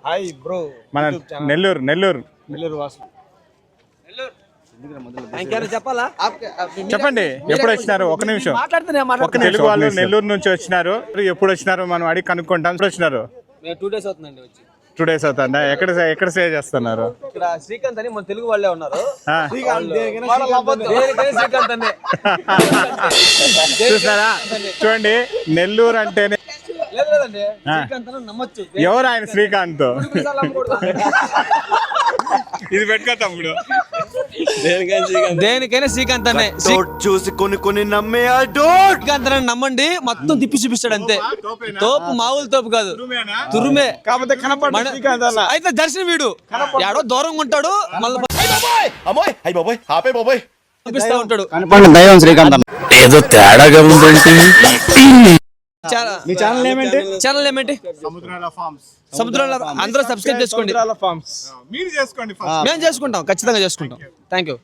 Hi bro. మన నెల్లూరు వాసు. చెప్పండి ఎప్పుడు వచ్చినారు? ఒక నిమిషం. తెలుగు వాళ్ళు నెల్లూరు నుంచి వచ్చినారు. ఎప్పుడు వచ్చినారు మనం అడిగి కనుక్కుంటాం. ఎప్పుడు వచ్చినారు? 2 days అవుతుందండి వచ్చి. 2 days అవుతుందా? ఎక్కడ స్టే చేస్తున్నారు? ఇక్కడ శ్రీకాంత్ అని మన తెలుగు వాళ్ళే ఉన్నారు. చూసారా? చూడండి, నెల్లూరు అంటేనే నమ్మచ్చు. ఎవరు ఆయన? శ్రీకాంత్. ఇది పెట్టుకో తమ్ముడు. దేనికైనా శ్రీకాంత్ అనే చూసి కొన్ని నమ్మే శ్రీకాంత్ అని నమ్మండి, మొత్తం తిప్పి చూపిస్తాడు అంతే. తోపు మామూలు తోపు కాదు, తురుమే. కాకపోతే కనపడ అయితే దర్శనం వీడు ఎడో దూరంగా ఉంటాడు, మళ్ళీ చూపిస్తా ఉంటాడు. దైవం శ్రీకాంత్ ఏదో తేడాగా ఉందంటే. మీ ఛానల్ ఏమేంటి? సముద్రాల. అందరూ సబ్స్క్రైబ్ చేసుకోండి. మీరు చేసుకోండి. మేము చేసుకుంటాం, ఖచ్చితంగా చేసుకుంటాం. Thank you.